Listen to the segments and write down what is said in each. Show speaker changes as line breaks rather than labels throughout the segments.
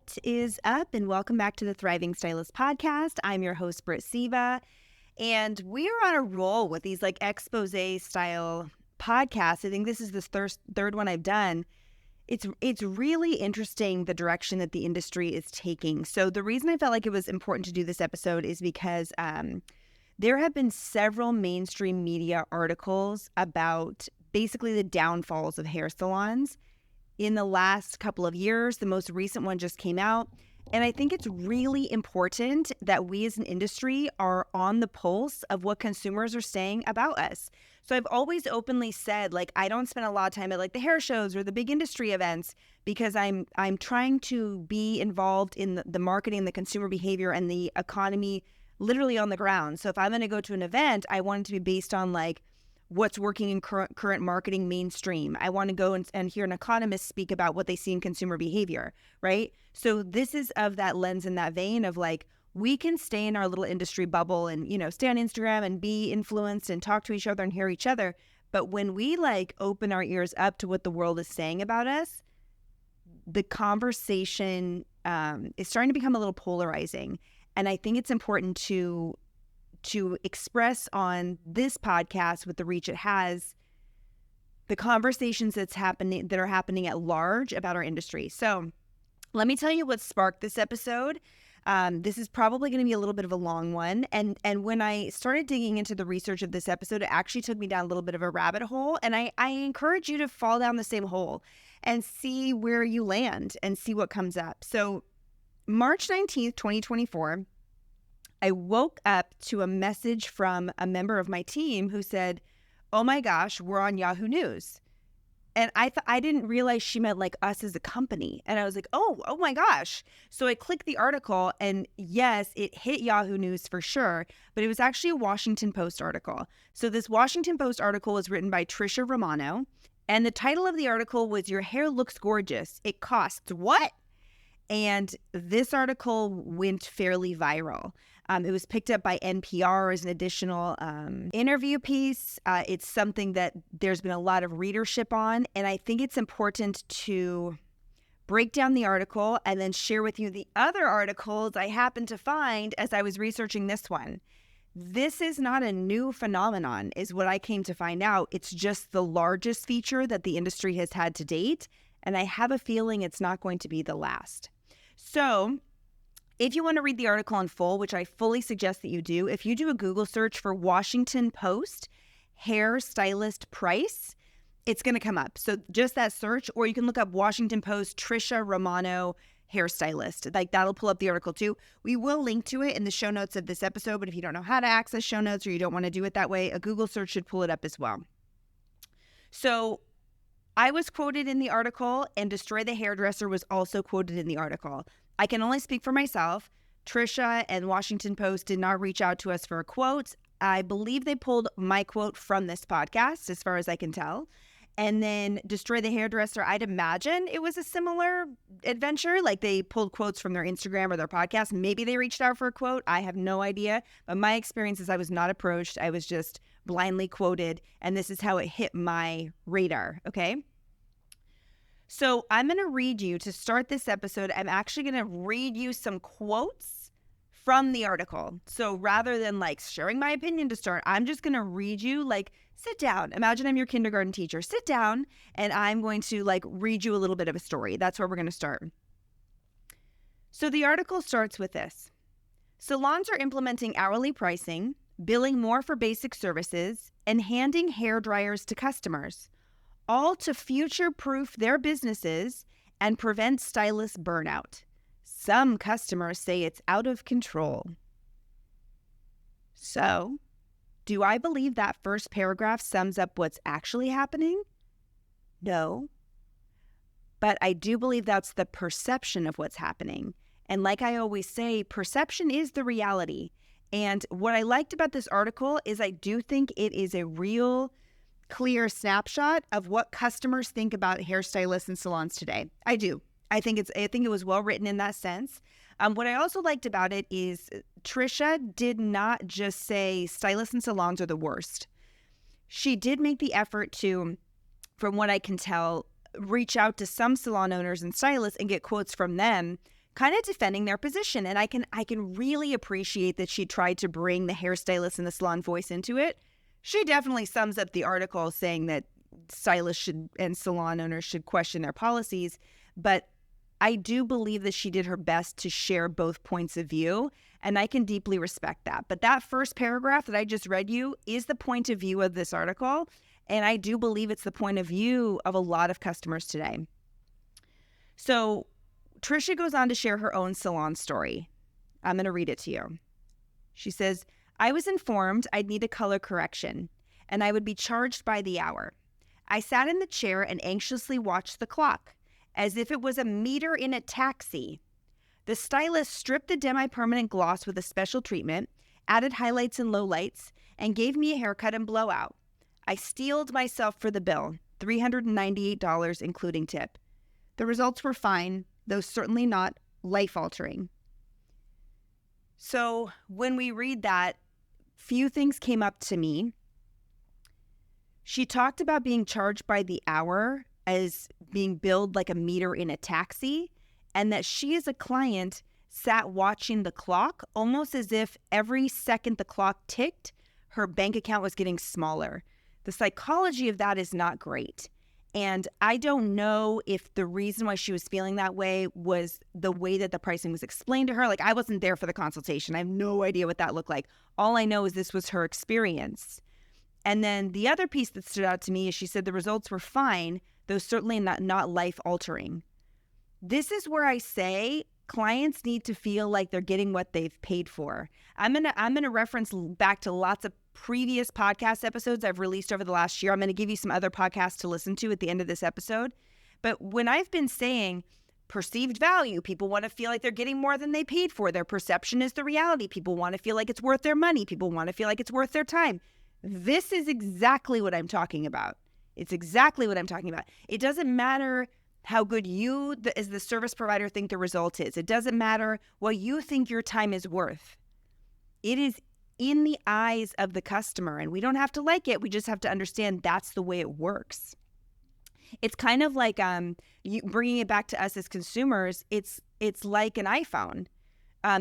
What is up? And welcome back to the Thriving Stylist podcast. I'm your host, Britt Seva, and we are on a roll with these like expose style podcasts. I think this is the third one I've done. It's really interesting the direction that the industry is taking. So the reason I felt like it was important to do this episode is because there have been several mainstream media articles about basically the downfalls of hair salons in the last couple of years. The most recent one just came out. And I think it's really important that we as an industry are on the pulse of what consumers are saying about us. So I've always openly said, like, I don't spend a lot of time at like the hair shows or the big industry events because I'm trying to be involved in the marketing, the consumer behavior, and the economy literally on the ground. So if I'm going to go to an event, I want it to be based on like what's working in current marketing mainstream. I want to go and hear an economist speak about what they see in consumer behavior, right? So this is of that lens and that vein of like, we can stay in our little industry bubble and, you know, stay on Instagram and be influenced and talk to each other and hear each other. But when we like open our ears up to what the world is saying about us, the conversation is starting to become a little polarizing. And I think it's important to express on this podcast with the reach it has, the conversations that are happening at large about our industry. So let me tell you what sparked this episode. This is probably going to be a little bit of a long one. And when I started digging into the research of this episode, it actually took me down a little bit of a rabbit hole. And I encourage you to fall down the same hole and see where you land and see what comes up. So March 19th, 2024, I woke up to a message from a member of my team who said, "Oh my gosh, we're on Yahoo News." And I didn't realize she meant like us as a company. And I was like, oh my gosh. So I clicked the article and yes, it hit Yahoo News for sure, but it was actually a Washington Post article. So this Washington Post article was written by Trisha Romano. And the title of the article was "Your Hair Looks Gorgeous. It Costs What?" And this article went fairly viral. It was picked up by NPR as an additional interview piece. It's something that there's been a lot of readership on, and I think it's important to break down the article and then share with you the other articles I happened to find as I was researching this one. This is not a new phenomenon, is what I came to find out. It's just the largest feature that the industry has had to date, and I have a feeling it's not going to be the last. So if you want to read the article in full, which I fully suggest that you do, if you do a Google search for Washington Post hair stylist price, it's going to come up. So just that search, or you can look up Washington Post Trisha Romano hairstylist. Like that'll pull up the article too. We will link to it in the show notes of this episode, but if you don't know how to access show notes or you don't want to do it that way, a Google search should pull it up as well. So I was quoted in the article, and Destroy the Hairdresser was also quoted in the article. I can only speak for myself. Trisha and Washington Post did not reach out to us for a quote. I believe they pulled my quote from this podcast, as far as I can tell. And then Destroy the Hairdresser, I'd imagine it was a similar adventure. Like they pulled quotes from their Instagram or their podcast. Maybe they reached out for a quote. I have no idea. But my experience is I was not approached. I was just blindly quoted. And this is how it hit my radar. Okay. So I'm going to read you, to start this episode, I'm actually going to read you some quotes from the article. So rather than like sharing my opinion to start, I'm just going to read you, like, sit down. Imagine I'm your kindergarten teacher. Sit down, and I'm going to like read you a little bit of a story. That's where we're going to start. So the article starts with this. Salons are implementing hourly pricing, billing more for basic services, and handing hair dryers to customers, all to future-proof their businesses and prevent stylist burnout. Some customers say it's out of control. So, do I believe that first paragraph sums up what's actually happening? No. But I do believe that's the perception of what's happening. And like I always say, perception is the reality. And what I liked about this article is I do think it is a real clear snapshot of what customers think about hairstylists and salons today. I do. I think it was well written in that sense. What I also liked about it is Trisha did not just say stylists and salons are the worst. She did make the effort to, from what I can tell, reach out to some salon owners and stylists and get quotes from them kind of defending their position. And I can really appreciate that she tried to bring the hairstylist and the salon voice into it. She definitely sums up the article saying that stylists and salon owners should question their policies. But I do believe that she did her best to share both points of view, and I can deeply respect that. But that first paragraph that I just read you is the point of view of this article, and I do believe it's the point of view of a lot of customers today. So Trisha goes on to share her own salon story. I'm going to read it to you. She says, I was informed I'd need a color correction, and I would be charged by the hour. I sat in the chair and anxiously watched the clock, as if it was a meter in a taxi. The stylist stripped the demi-permanent gloss with a special treatment, added highlights and lowlights, and gave me a haircut and blowout. I steeled myself for the bill, $398 including tip. The results were fine, though certainly not life-altering. So when we read that, few things came up to me. She talked about being charged by the hour as being billed like a meter in a taxi, and that she as a client sat watching the clock almost as if every second the clock ticked, her bank account was getting smaller. The psychology of that is not great. And I don't know if the reason why she was feeling that way was the way that the pricing was explained to her. Like, I wasn't there for the consultation. I have no idea what that looked like. All I know is this was her experience. And then the other piece that stood out to me is she said the results were fine, though certainly not life-altering. This is where I say clients need to feel like they're getting what they've paid for. I'm gonna reference back to lots of previous podcast episodes I've released over the last year. I'm gonna give you some other podcasts to listen to at the end of this episode. But when I've been saying perceived value, people want to feel like they're getting more than they paid for. Their perception is the reality. People want to feel like it's worth their money. People want to feel like it's worth their time. This is exactly what I'm talking about. It's exactly what I'm talking about. It doesn't matter how good you, as the service provider, think the result is. It doesn't matter what you think your time is worth. It is in the eyes of the customer, and we don't have to like it. We just have to understand that's the way it works. It's kind of like you bringing it back to us as consumers. It's like an iPhone.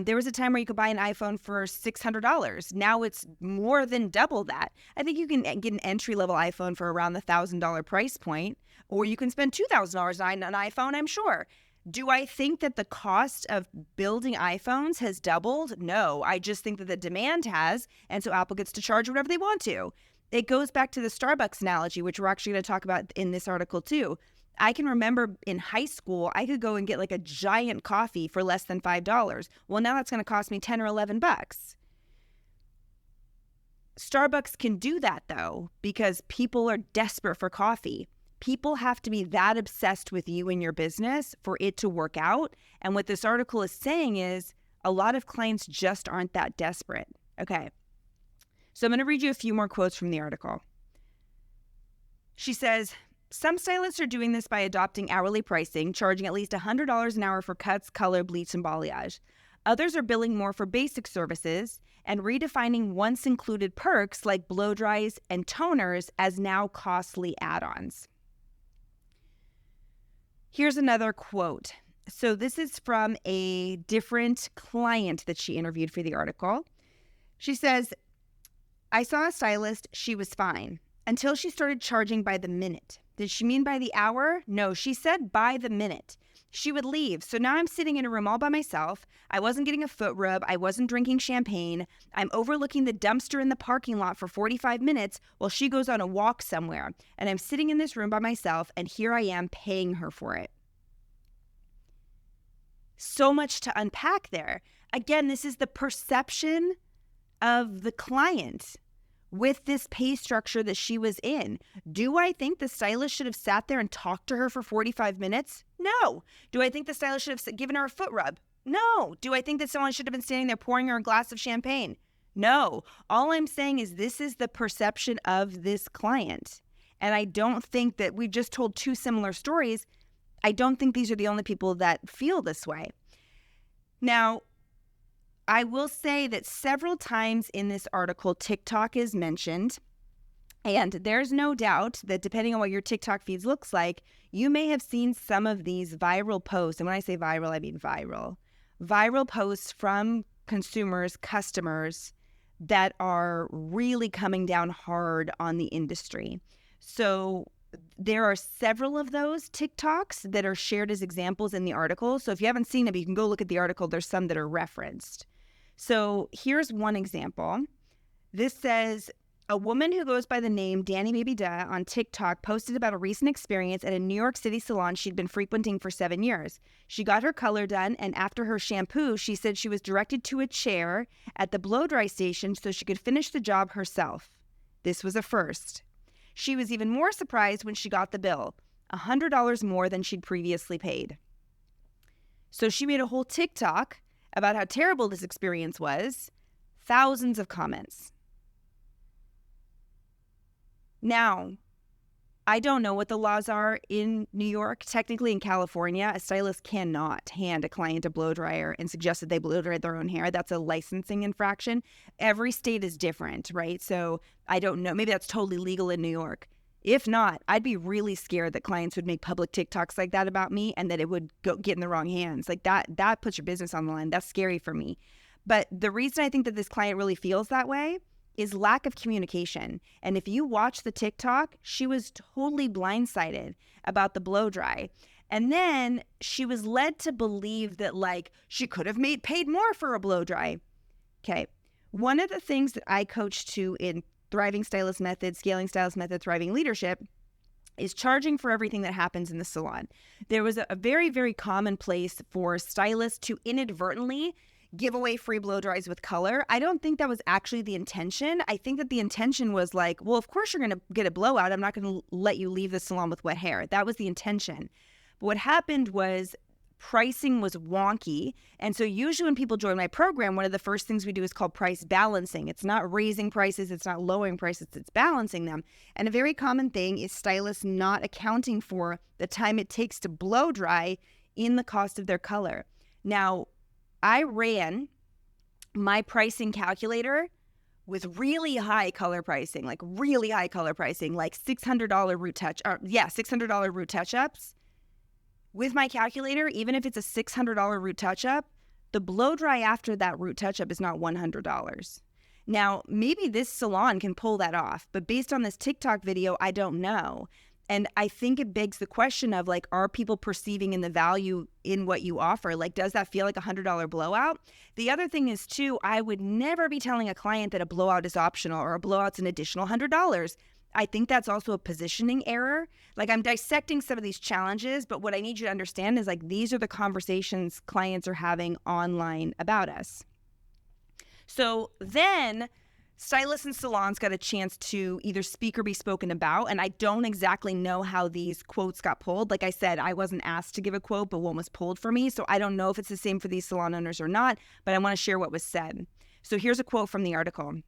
There was a time where you could buy an iPhone for $600. Now it's more than double that. I think you can get an entry-level iPhone for around the $1,000 price point, or you can spend $2,000 on an iPhone, I'm sure. Do I think that the cost of building iPhones has doubled? No, I just think that the demand has, and so Apple gets to charge whatever they want to. It goes back to the Starbucks analogy, which we're actually going to talk about in this article too. I can remember in high school, I could go and get like a giant coffee for less than $5. Well, now that's going to cost me 10 or 11 bucks. Starbucks can do that though, because people are desperate for coffee. People have to be that obsessed with you and your business for it to work out. And what this article is saying is a lot of clients just aren't that desperate. Okay. So I'm going to read you a few more quotes from the article. She says, some stylists are doing this by adopting hourly pricing, charging at least $100 an hour for cuts, color, bleach, and balayage. Others are billing more for basic services and redefining once included perks like blow dries and toners as now costly add-ons. Here's another quote. So this is from a different client that she interviewed for the article. She says, I saw a stylist, she was fine, until she started charging by the minute. Did she mean by the hour? No, she said by the minute. She would leave. So now I'm sitting in a room all by myself. I wasn't getting a foot rub. I wasn't drinking champagne. I'm overlooking the dumpster in the parking lot for 45 minutes while she goes on a walk somewhere. And I'm sitting in this room by myself, and here I am paying her for it. So much to unpack there. Again, this is the perception of the client with this pay structure that she was in. Do I think the stylist should have sat there and talked to her for 45 minutes? No. Do I think the stylist should have given her a foot rub? No. Do I think that someone should have been standing there pouring her a glass of champagne? No. All I'm saying is this is the perception of this client. And I don't think that we've just told two similar stories. I don't think these are the only people that feel this way. Now, I will say that several times in this article, TikTok is mentioned, and there's no doubt that depending on what your TikTok feeds looks like, you may have seen some of these viral posts. And when I say viral, I mean viral. viral posts from consumers, customers that are really coming down hard on the industry. So there are several of those TikToks that are shared as examples in the article. So if you haven't seen them, you can go look at the article. There's some that are referenced. So here's one example. This says, a woman who goes by the name Danny Baby Duh on TikTok posted about a recent experience at a New York City salon she'd been frequenting for 7 years. She got her color done, and after her shampoo, she said she was directed to a chair at the blow-dry station so she could finish the job herself. This was a first. She was even more surprised when she got the bill, $100 more than she'd previously paid. So she made a whole TikTok about how terrible this experience was. Thousands of comments. Now, I don't know what the laws are in New York. Technically, in California, a stylist cannot hand a client a blow dryer and suggest that they blow dry their own hair. That's a licensing infraction. Every state is different, right? So I don't know. Maybe that's totally legal in New York. If not, I'd be really scared that clients would make public TikToks like that about me and that it would get in the wrong hands. Like that puts your business on the line. That's scary for me. But the reason I think that this client really feels that way is lack of communication. And if you watch the TikTok, she was totally blindsided about the blow dry. And then she was led to believe that like she could have paid more for a blow dry. Okay. One of the things that I coach to in Thriving Stylist Method, Scaling Stylist Method, Thriving Leadership is charging for everything that happens in the salon. There was a very, very common place for stylists to inadvertently give away free blow dries with color. I don't think that was actually the intention. I think that the intention was like, well, of course you're going to get a blowout. I'm not going to let you leave the salon with wet hair. That was the intention. But what happened was pricing was wonky. And so usually when people join my program, one of the first things we do is called price balancing. It's not raising prices. It's not lowering prices. It's balancing them. And a very common thing is stylists not accounting for the time it takes to blow dry in the cost of their color. Now, I ran my pricing calculator with really high color pricing, like $600 root touch-ups. With my calculator, even if it's a $600 root touch-up, the blow dry after that root touch-up is not $100. Now, maybe this salon can pull that off, but based on this TikTok video, I don't know. And I think it begs the question of like, are people perceiving in the value in what you offer? Like, does that feel like a $100 blowout? The other thing is too, I would never be telling a client that a blowout is optional or a blowout's an additional $100. I think that's also a positioning error. Like, I'm dissecting some of these challenges, but what I need you to understand is like, these are the conversations clients are having online about us. So then stylists and salons got a chance to either speak or be spoken about, and I don't exactly know how these quotes got pulled. Like I said, I wasn't asked to give a quote, but one was pulled for me, so I don't know if it's the same for these salon owners or not, but I want to share what was said. So here's a quote from the article.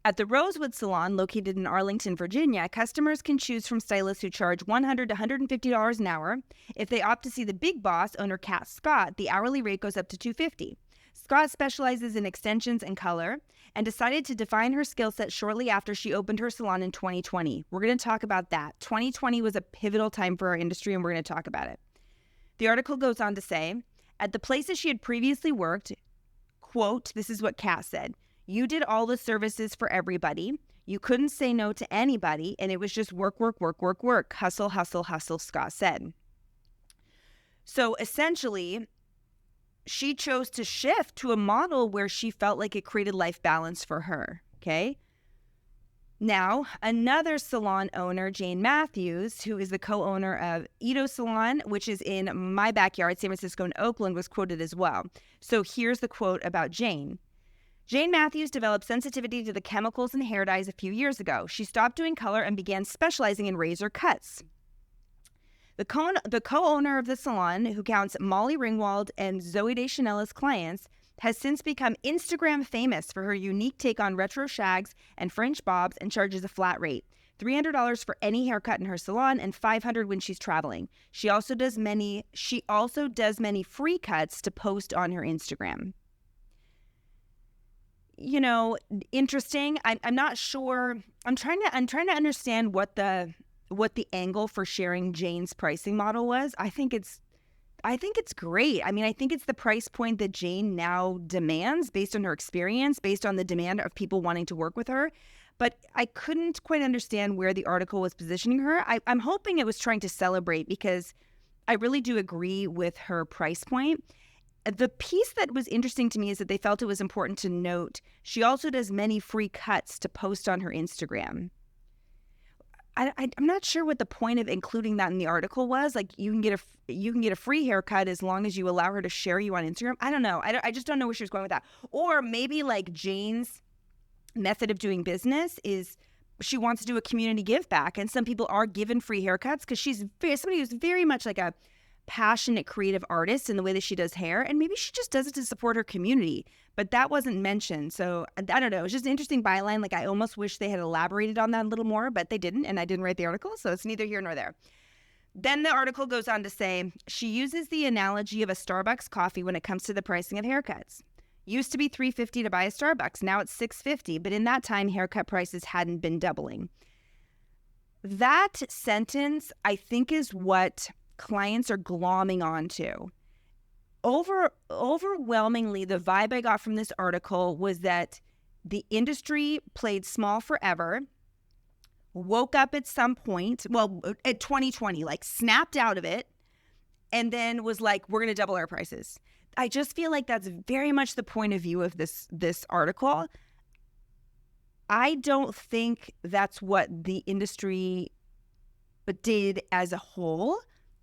At the Rosewood Salon, located in Arlington, Virginia, customers can choose from stylists who charge $100 to $150 an hour. If they opt to see the big boss, owner Kat Scott, the hourly rate goes up to $250. Scott specializes in extensions and color and decided to define her skill set shortly after she opened her salon in 2020. We're going to talk about that. 2020 was a pivotal time for our industry, and we're going to talk about it. The article goes on to say, at the places she had previously worked, quote, this is what Kat said, "You did all the services for everybody. You couldn't say no to anybody, and it was just work, work, work, work, work. Hustle, hustle, hustle," Scott said. So essentially, she chose to shift to a model where she felt like it created life balance for her, okay? Now, another salon owner, Jane Matthews, who is the co-owner of Ito Salon, which is in my backyard, San Francisco and Oakland, was quoted as well. So here's the quote about Jane. Jane Matthews developed sensitivity to the chemicals in hair dyes a few years ago. She stopped doing color and began specializing in razor cuts. The co-owner of the salon, who counts Molly Ringwald and Zoe Deschanel as clients, has since become Instagram famous for her unique take on retro shags and French bobs and charges a flat rate, $300 for any haircut in her salon and $500 when she's traveling. She also does many free cuts to post on her Instagram. You know, interesting. I'm not sure. I'm trying to understand what the angle for sharing Jane's pricing model was. I think it's I think it's great. I mean, I think it's the price point that Jane now demands based on her experience, based on the demand of people wanting to work with her. But I couldn't quite understand where the article was positioning her. I'm hoping it was trying to celebrate, because I really do agree with her price point. The piece that was interesting to me is that they felt it was important to note she also does many free cuts to post on her Instagram. I'm not sure what the point of including that in the article was. Like, you can get a free haircut as long as you allow her to share you on Instagram. I don't know. I just don't know where she was going with that. Or maybe like Jane's method of doing business is she wants to do a community give back, and some people are given free haircuts because she's somebody who's very much like a passionate creative artist in the way that she does hair, and maybe she just does it to support her community, but that wasn't mentioned. So I don't know, it was just an interesting byline. Like, I almost wish they had elaborated on that a little more, but they didn't, and I didn't write the article, so it's neither here nor there. Then the article goes on to say she uses the analogy of a Starbucks coffee when it comes to the pricing of haircuts. Used to be $3.50 to buy a Starbucks, now it's $6.50, but in that time haircut prices hadn't been doubling. That sentence, I think, is what clients are glomming onto. Overwhelmingly, the vibe I got from this article was that the industry played small forever, woke up at some point, at 2020, like snapped out of it, and then was like, we're going to double our prices. I just feel like that's very much the point of view of this article. I don't think that's what the industry did as a whole.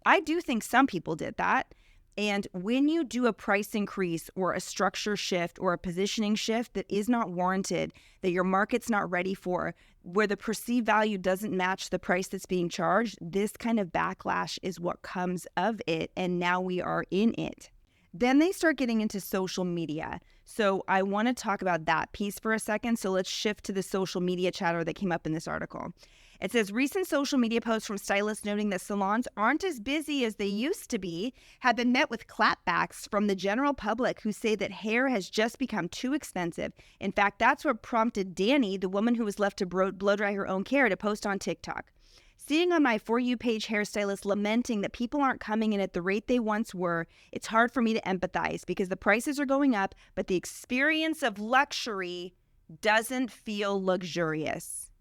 I do think some people did that. And when you do a price increase or a structure shift or a positioning shift that is not warranted, that your market's not ready for, where the perceived value doesn't match the price that's being charged, this kind of backlash is what comes of it. And now we are in it. Then they start getting into social media. So I want to talk about that piece for a second. So let's shift to the social media chatter that came up in this article. It says, recent social media posts from stylists noting that salons aren't as busy as they used to be have been met with clapbacks from the general public, who say that hair has just become too expensive. In fact, that's what prompted Danny, the woman who was left to blow dry her own hair, to post on TikTok. Seeing on my For You page hairstylists lamenting that people aren't coming in at the rate they once were, it's hard for me to empathize, because the prices are going up, but the experience of luxury doesn't feel luxurious.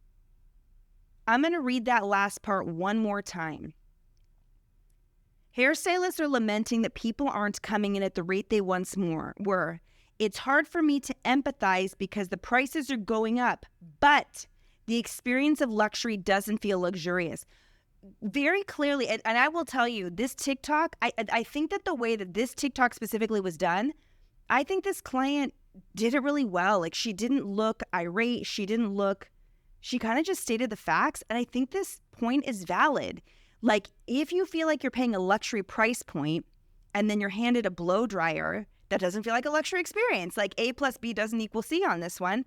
I'm going to read that last part one more time. Hairstylists are lamenting that people aren't coming in at the rate they once were. It's hard for me to empathize because the prices are going up, but the experience of luxury doesn't feel luxurious. Very clearly, and I will tell you, this TikTok, I think that the way that this TikTok specifically was done, I think this client did it really well. Like, she didn't look irate. She kind of just stated the facts. And I think this point is valid. Like, if you feel like you're paying a luxury price point and then you're handed a blow dryer, that doesn't feel like a luxury experience. Like, A plus B doesn't equal C on this one.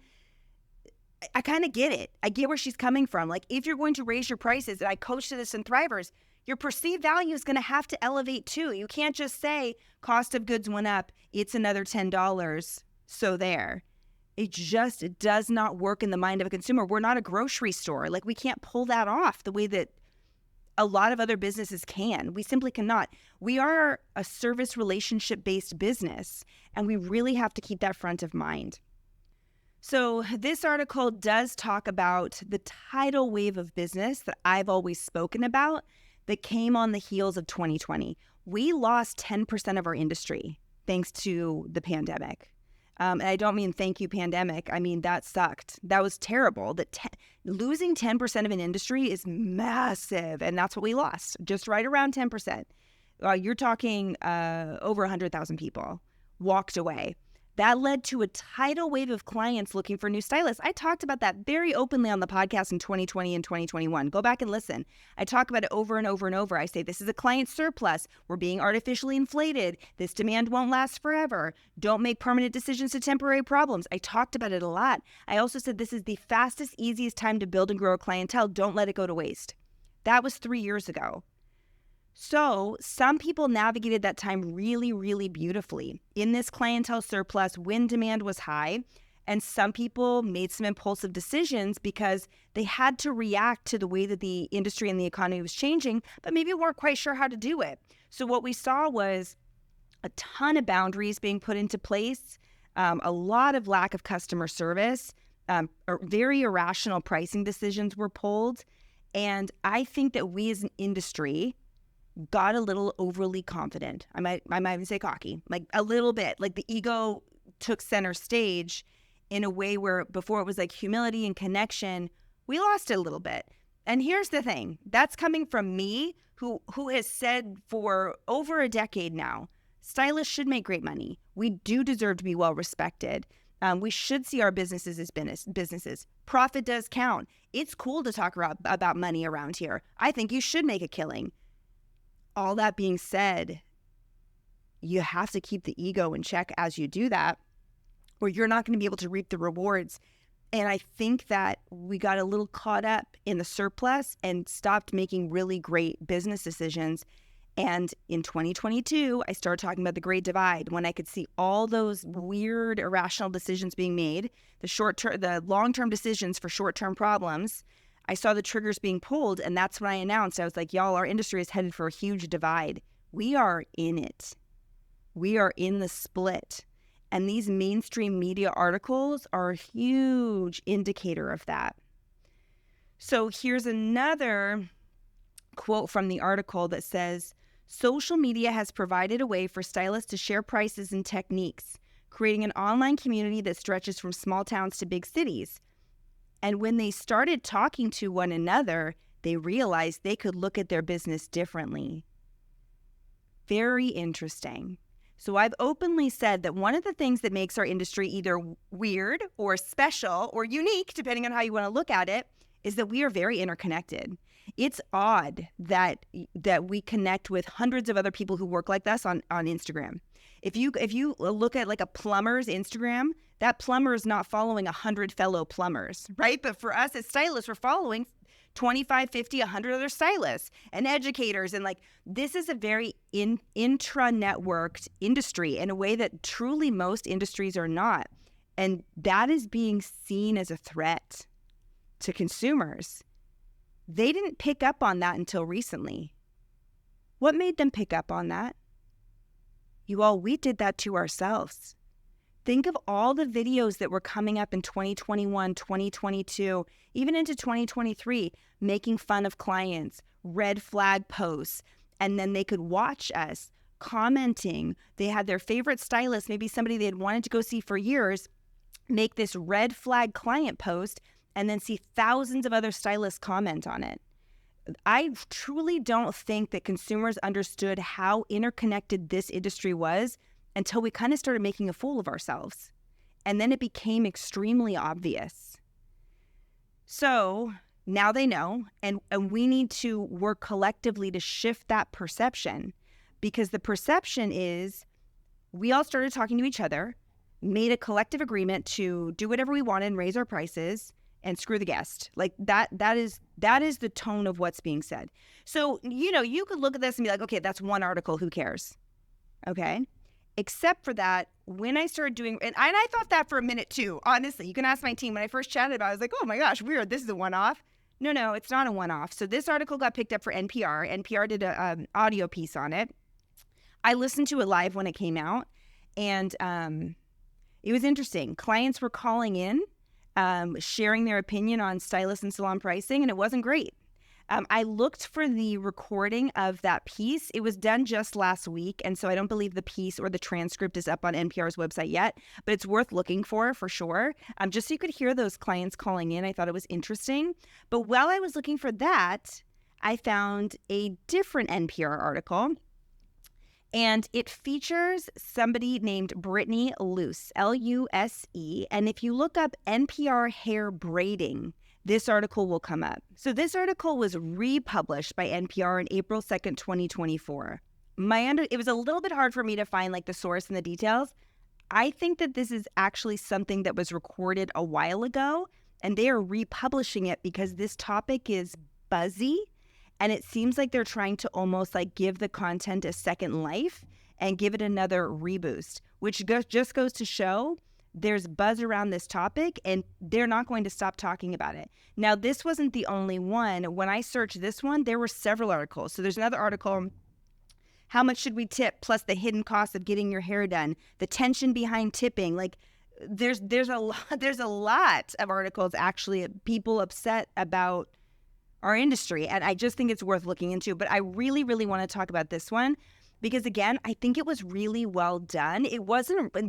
I kind of get it. I get where she's coming from. Like, if you're going to raise your prices, and I coach to this in Thrivers, your perceived value is going to have to elevate too. You can't just say cost of goods went up, it's another $10, so there. It does not work in the mind of a consumer. We're not a grocery store. Like, we can't pull that off the way that a lot of other businesses can. We simply cannot. We are a service relationship-based business, and we really have to keep that front of mind. So this article does talk about the tidal wave of business that I've always spoken about that came on the heels of 2020. We lost 10% of our industry thanks to the pandemic. And I don't mean thank you, pandemic. I mean, that sucked. That was terrible. Losing 10% of an industry is massive, and that's what we lost, just right around 10%. You're talking over 100,000 people walked away. That led to a tidal wave of clients looking for new stylists. I talked about that very openly on the podcast in 2020 and 2021. Go back and listen. I talk about it over and over and over. I say, this is a client surplus. We're being artificially inflated. This demand won't last forever. Don't make permanent decisions to temporary problems. I talked about it a lot. I also said this is the fastest, easiest time to build and grow a clientele. Don't let it go to waste. That was 3 years ago. So some people navigated that time really, really beautifully in this clientele surplus when demand was high. And some people made some impulsive decisions because they had to react to the way that the industry and the economy was changing, but maybe weren't quite sure how to do it. So what we saw was a ton of boundaries being put into place, a lot of lack of customer service, very irrational pricing decisions were pulled. And I think that we as an industry got a little overly confident. I might even say cocky, like a little bit, like the ego took center stage in a way where before it was like humility and connection, we lost it a little bit. And here's the thing, that's coming from me who has said for over a decade now, stylists should make great money. We do deserve to be well respected. We should see our businesses as businesses. Profit does count. It's cool to talk about money around here. I think you should make a killing. All that being said, you have to keep the ego in check as you do that, or you're not going to be able to reap the rewards. And I think that we got a little caught up in the surplus and stopped making really great business decisions. And in 2022, I started talking about the Great Divide when I could see all those weird, irrational decisions being made, the long-term decisions for short-term problems. I saw the triggers being pulled, and that's when I announced. I was like, y'all, our industry is headed for a huge divide. We are in it. We are in the split. And these mainstream media articles are a huge indicator of that. So here's another quote from the article that says, social media has provided a way for stylists to share prices and techniques, creating an online community that stretches from small towns to big cities. And when they started talking to one another, they realized they could look at their business differently. Very interesting. So I've openly said that one of the things that makes our industry either weird or special or unique, depending on how you want to look at it, is that we are very interconnected. It's odd that we connect with hundreds of other people who work like us on Instagram. If you look at like a plumber's Instagram, that plumber is not following 100 fellow plumbers, right? But for us as stylists, we're following 25, 50, 100 other stylists and educators. And like, this is a very intra-networked industry in a way that truly most industries are not. And that is being seen as a threat to consumers. They didn't pick up on that until recently. What made them pick up on that? You all, we did that to ourselves. Think of all the videos that were coming up in 2021, 2022, even into 2023, making fun of clients, red flag posts, and then they could watch us commenting. They had their favorite stylist, maybe somebody they had wanted to go see for years, make this red flag client post, and then see thousands of other stylists comment on it. I truly don't think that consumers understood how interconnected this industry was until we kind of started making a fool of ourselves. And then it became extremely obvious. So now they know, and we need to work collectively to shift that perception, because the perception is we all started talking to each other, made a collective agreement to do whatever we wanted and raise our prices and screw the guest. Like that is the tone of what's being said. So, you could look at this and be like, okay, that's one article, who cares? Okay. Except for that, when I started doing, and I thought that for a minute too, honestly. You can ask my team. When I first chatted about it, I was like, oh my gosh, weird, this is a one-off. No, it's not a one-off. So this article got picked up for NPR. NPR did an audio piece on it. I listened to it live when it came out, and it was interesting. Clients were calling in, sharing their opinion on stylist and salon pricing, and it wasn't great. I looked for the recording of that piece. It was done just last week, and so I don't believe the piece or the transcript is up on NPR's website yet, but it's worth looking for sure. Just so you could hear those clients calling in. I thought it was interesting. But while I was looking for that, I found a different NPR article, and it features somebody named Brittany Luce, Luse. And if you look up NPR hair braiding, this article will come up. So this article was republished by NPR on April 2nd, 2024. It was a little bit hard for me to find like the source and the details. I think that this is actually something that was recorded a while ago, and they are republishing it because this topic is buzzy, and it seems like they're trying to almost like give the content a second life and give it another reboost, which just goes to show There's buzz around this topic, and they're not going to stop talking about it. Now, this wasn't the only one. When I searched this one, there were several articles. So there's another article, how much should we tip, plus the hidden cost of getting your hair done, the tension behind tipping. Like, there's a lot of articles, actually, people upset about our industry. And I just think it's worth looking into. But I really, really want to talk about this one because, again, I think it was really well done.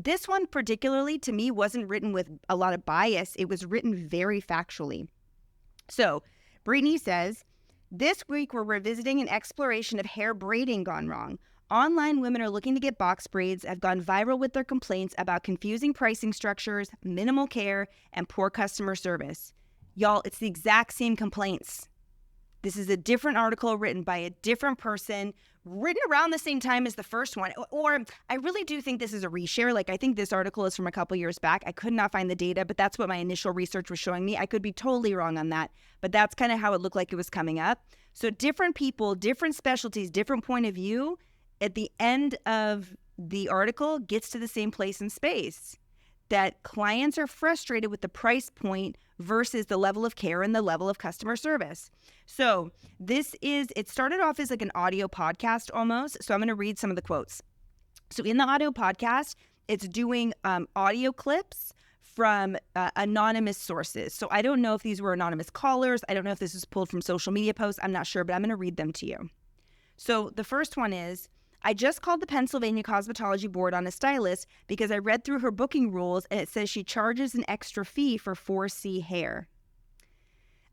This one particularly, to me, wasn't written with a lot of bias. It was written very factually. So Brittany says, this week we're revisiting an exploration of hair braiding gone wrong. Online women are looking to get box braids, have gone viral with their complaints about confusing pricing structures, minimal care, and poor customer service. Y'all, it's the exact same complaints. This is a different article written by a different person, written around the same time as the first one. Or I really do think this is a reshare. Like, I think this article is from a couple years back. I could not find the data, but that's what my initial research was showing me. I could be totally wrong on that, but that's kind of how it looked like it was coming up. So different people, different specialties, different point of view. At the end of the article gets to the same place in space, that clients are frustrated with the price point versus the level of care and the level of customer service. So it started off as like an audio podcast almost. So I'm going to read some of the quotes. So in the audio podcast, it's doing audio clips from anonymous sources. So I don't know if these were anonymous callers. I don't know if this is pulled from social media posts. I'm not sure, but I'm going to read them to you. So the first one is, I just called the Pennsylvania Cosmetology Board on a stylist because I read through her booking rules and it says she charges an extra fee for 4C hair.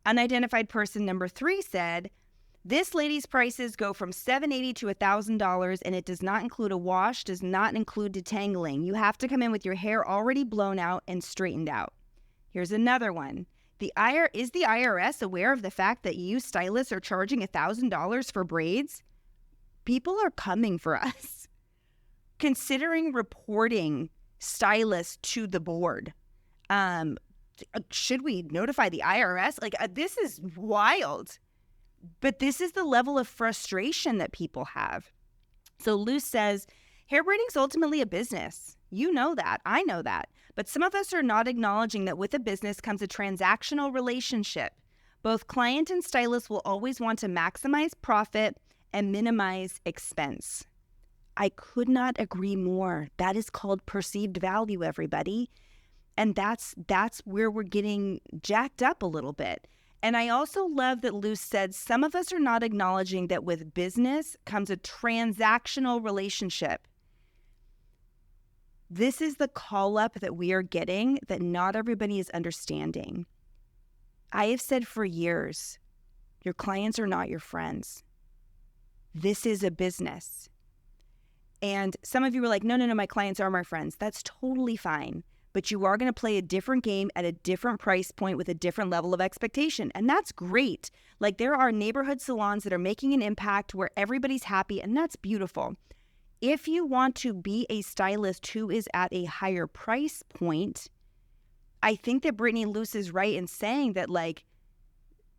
Unidentified person number 3 said, this lady's prices go from $780 to $1,000 and it does not include a wash, does not include detangling. You have to come in with your hair already blown out and straightened out. Here's another one. Is the IRS aware of the fact that you stylists are charging $1,000 for braids? People are coming for us, considering reporting stylists to the board. Should we notify the IRS? This is wild. But this is the level of frustration that people have. So Luce says, hair braiding is ultimately a business. You know that. I know that. But some of us are not acknowledging that with a business comes a transactional relationship. Both client and stylist will always want to maximize profit and minimize expense. I could not agree more. That is called perceived value, everybody. And that's where we're getting jacked up a little bit. And I also love that Luce said, some of us are not acknowledging that with business comes a transactional relationship. This is the call up that we are getting that not everybody is understanding. I have said for years, your clients are not your friends. This is a business. And some of you were like, no, my clients are my friends. That's totally fine. But you are going to play a different game at a different price point with a different level of expectation. And that's great. Like, there are neighborhood salons that are making an impact where everybody's happy, and that's beautiful. If you want to be a stylist who is at a higher price point, I think that Brittany Luce is right in saying that,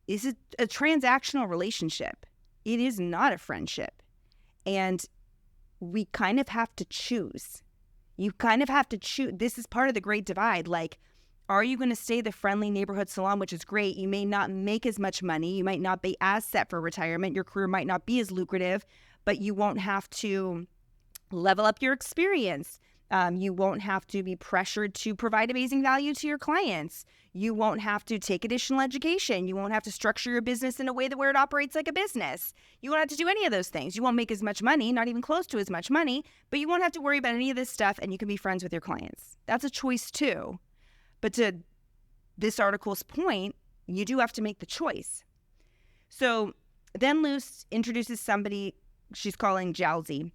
is it a transactional relationship? It is not a friendship. And we kind of have to choose. You kind of have to choose. This is part of the great divide. Are you going to stay the friendly neighborhood salon, which is great? You may not make as much money. You might not be as set for retirement. Your career might not be as lucrative, but you won't have to level up your experience. You won't have to be pressured to provide amazing value to your clients. You won't have to take additional education. You won't have to structure your business in a way where it operates like a business. You won't have to do any of those things. You won't make as much money, not even close to as much money, but you won't have to worry about any of this stuff, and you can be friends with your clients. That's a choice too. But to this article's point, you do have to make the choice. So then Luce introduces somebody she's calling Jalzy.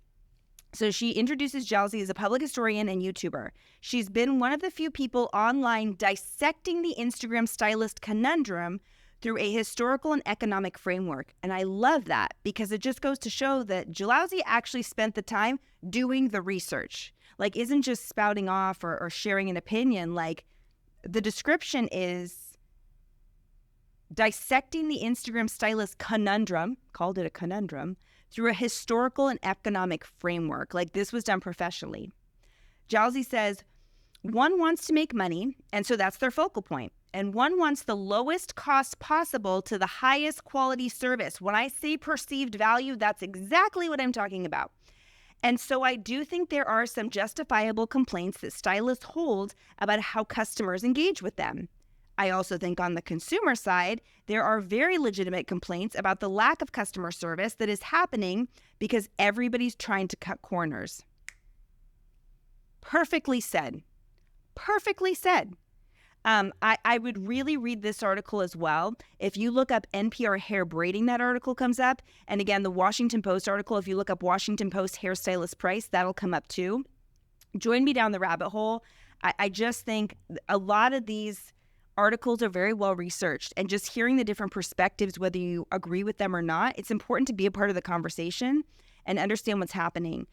So she introduces Jalzy as a public historian and YouTuber. She's been one of the few people online dissecting the Instagram stylist conundrum through a historical and economic framework. And I love that because it just goes to show that Jalzy actually spent the time doing the research. Isn't just spouting off or sharing an opinion. The description is dissecting the Instagram stylist conundrum, called it a conundrum, through a historical and economic framework. This was done professionally. Jalzy says, One wants to make money, and so that's their focal point. And one wants the lowest cost possible to the highest quality service. When I say perceived value, that's exactly what I'm talking about. And so I do think there are some justifiable complaints that stylists hold about how customers engage with them. I also think on the consumer side, there are very legitimate complaints about the lack of customer service that is happening because everybody's trying to cut corners. Perfectly said. Perfectly said. I would really read this article as well. If you look up NPR hair braiding, that article comes up. And again, the Washington Post article, if you look up Washington Post hairstylist price, that'll come up too. Join me down the rabbit hole. I just think a lot of these articles are very well researched, and just hearing the different perspectives, whether you agree with them or not, it's important to be a part of the conversation and understand what's happening.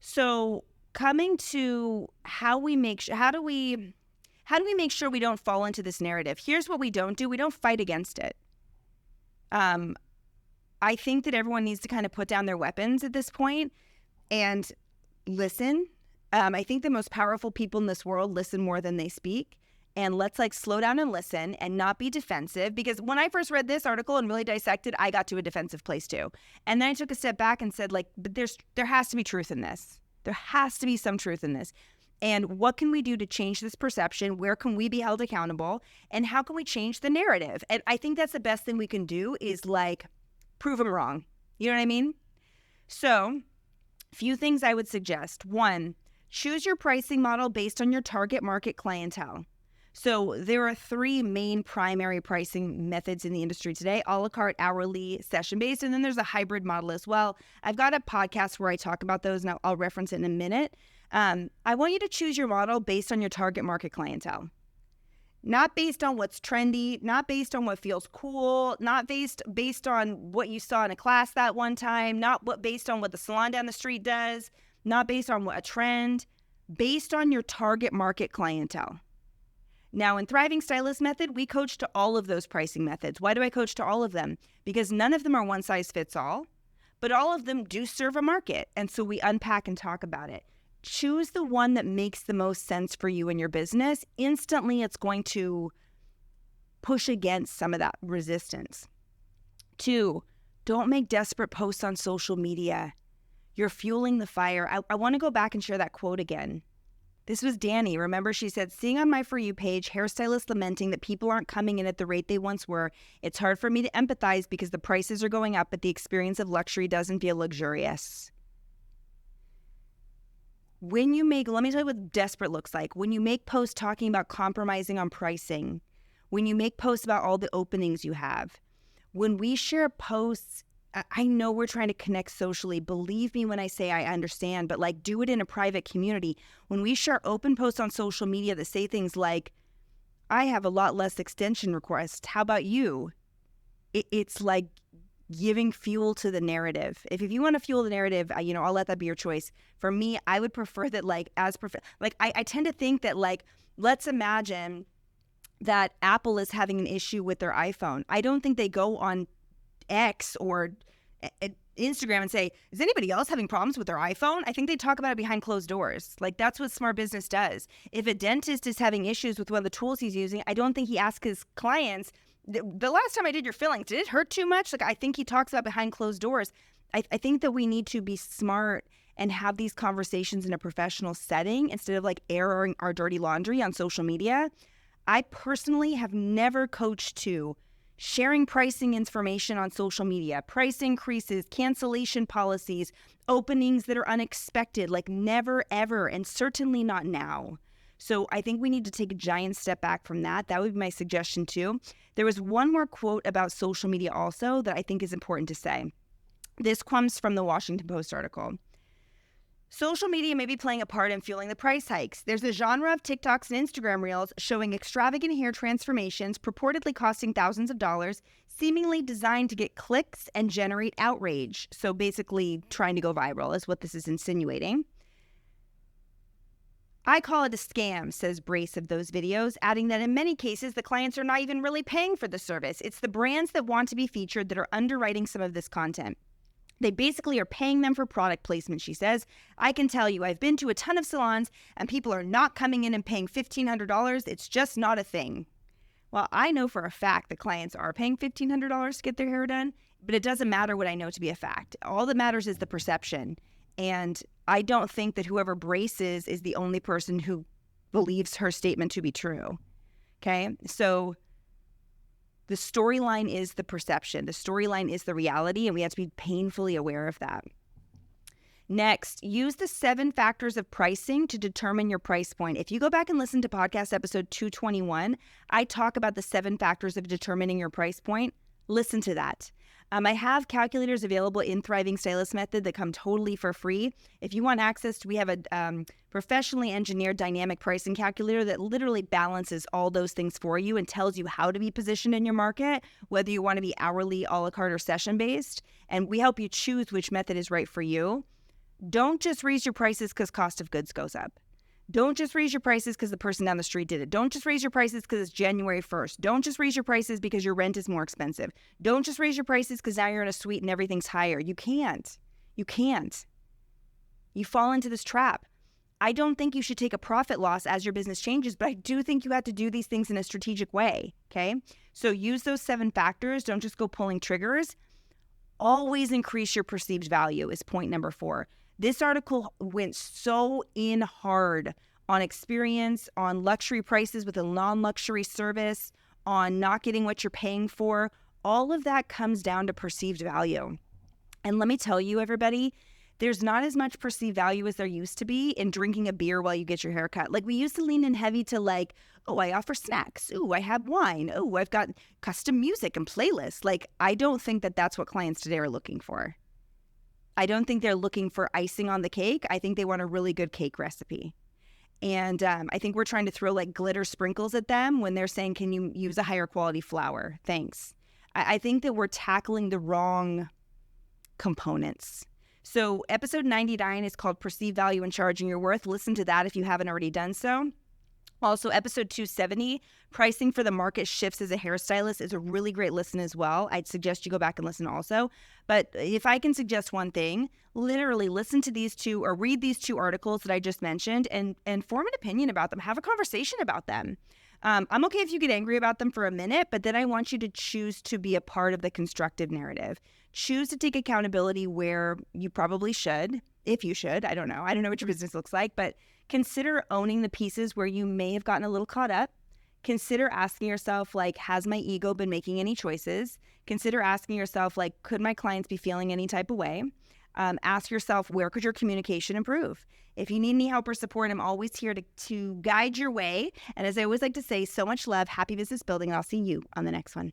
So coming to how do we make sure we don't fall into this narrative? Here's what we don't do. We don't fight against it. I think that everyone needs to kind of put down their weapons at this point and listen. I think the most powerful people in this world listen more than they speak. And let's slow down and listen and not be defensive, because when I first read this article and really dissected, I got to a defensive place too. And then I took a step back and said, but there has to be truth in this. There has to be some truth in this. And what can we do to change this perception? Where can we be held accountable? And how can we change the narrative? And I think that's the best thing we can do is prove them wrong. You know what I mean? So a few things I would suggest. One, choose your pricing model based on your target market clientele. So there are three main primary pricing methods in the industry today: a la carte, hourly, session-based, and then there's a hybrid model as well. I've got a podcast where I talk about those, and I'll reference it in a minute. I want you to choose your model based on your target market clientele. Not based on what's trendy, not based on what feels cool, not based on what you saw in a class that one time, based on what the salon down the street does, not based on a trend, based on your target market clientele. Now, in Thriving Stylist Method, we coach to all of those pricing methods. Why do I coach to all of them? Because none of them are one size fits all, but all of them do serve a market. And so we unpack and talk about it. Choose the one that makes the most sense for you and your business. Instantly, it's going to push against some of that resistance. 2, don't make desperate posts on social media. You're fueling the fire. I want to go back and share that quote again. This was Danny. Remember, she said, seeing on my For You page, hairstylists lamenting that people aren't coming in at the rate they once were. It's hard for me to empathize because the prices are going up, but the experience of luxury doesn't feel luxurious. Let me tell you what desperate looks like. When you make posts talking about compromising on pricing, when you make posts about all the openings you have, when we share posts, I know we're trying to connect socially. Believe me when I say I understand, but do it in a private community. When we share open posts on social media that say things like, I have a lot less extension requests. How about you? It's like giving fuel to the narrative. If you want to fuel the narrative, I'll let that be your choice. For me, I would prefer that I tend to think that let's imagine that Apple is having an issue with their iPhone. I don't think they go on X or Instagram and say, is anybody else having problems with their iPhone? I think they talk about it behind closed doors. That's what smart business does. If a dentist is having issues with one of the tools he's using, I don't think he asks his clients, the last time I did your fillings, did it hurt too much? I think he talks about behind closed doors. I think that we need to be smart and have these conversations in a professional setting instead of airing our dirty laundry on social media. I personally have never coached to sharing pricing information on social media, price increases, cancellation policies, openings that are unexpected, never, ever, and certainly not now. So I think we need to take a giant step back from that. That would be my suggestion too. There was one more quote about social media also that I think is important to say. This comes from the Washington Post article. Social media may be playing a part in fueling the price hikes. There's a genre of TikToks and Instagram Reels showing extravagant hair transformations purportedly costing thousands of dollars, seemingly designed to get clicks and generate outrage. So basically trying to go viral is what this is insinuating. I call it a scam, says Brace of those videos, adding that in many cases, the clients are not even really paying for the service. It's the brands that want to be featured that are underwriting some of this content. They basically are paying them for product placement, she says. I can tell you, I've been to a ton of salons and people are not coming in and paying $1,500. It's just not a thing. Well, I know for a fact that clients are paying $1,500 to get their hair done, but it doesn't matter what I know to be a fact. All that matters is the perception. And I don't think that whoever braces is the only person who believes her statement to be true. Okay? So the storyline is the perception. The storyline is the reality, and we have to be painfully aware of that. Next, use the 7 factors of pricing to determine your price point. If you go back and listen to podcast episode 221, I talk about the 7 factors of determining your price point. Listen to that. I have calculators available in Thriving Stylist Method that come totally for free. If you want access, we have a professionally engineered dynamic pricing calculator that literally balances all those things for you and tells you how to be positioned in your market, whether you want to be hourly, a la carte, or session-based. And we help you choose which method is right for you. Don't just raise your prices because cost of goods goes up. Don't just raise your prices because the person down the street did it. Don't just raise your prices because it's January 1st. Don't just raise your prices because your rent is more expensive. Don't just raise your prices because now you're in a suite and everything's higher. You can't. You can't. You fall into this trap. I don't think you should take a profit loss as your business changes, but I do think you have to do these things in a strategic way, okay? So use those 7 factors. Don't just go pulling triggers. Always increase your perceived value is point number 4. This article went so in hard on experience, on luxury prices with a non-luxury service, on not getting what you're paying for. All of that comes down to perceived value. And let me tell you, everybody, there's not as much perceived value as there used to be in drinking a beer while you get your hair cut. Like, we used to lean in heavy to like, oh, I offer snacks. Oh, I have wine. Oh, I've got custom music and playlists. Like, I don't think that that's what clients today are looking for. I don't think they're looking for icing on the cake. I think they want a really good cake recipe. And I think we're trying to throw like glitter sprinkles at them when they're saying, can you use a higher quality flour? Thanks. I think that we're tackling the wrong components. So episode 99 is called Perceived Value and Charging Your Worth. Listen to that if you haven't already done so. Also, episode 270, Pricing for the Market Shifts as a Hairstylist, is a really great listen as well. I'd suggest you go back and listen also. But if I can suggest one thing, literally listen to these 2 or read these 2 articles that I just mentioned and form an opinion about them. Have a conversation about them. I'm okay if you get angry about them for a minute, but then I want you to choose to be a part of the constructive narrative. Choose to take accountability where you probably should, if you should. I don't know what your business looks like, but consider owning the pieces where you may have gotten a little caught up. Consider asking yourself, like, has my ego been making any choices? Consider asking yourself, like, could my clients be feeling any type of way? Ask yourself, where could your communication improve? If you need any help or support, I'm always here to guide your way. And as I always like to say, so much love, happy business building, and I'll see you on the next one.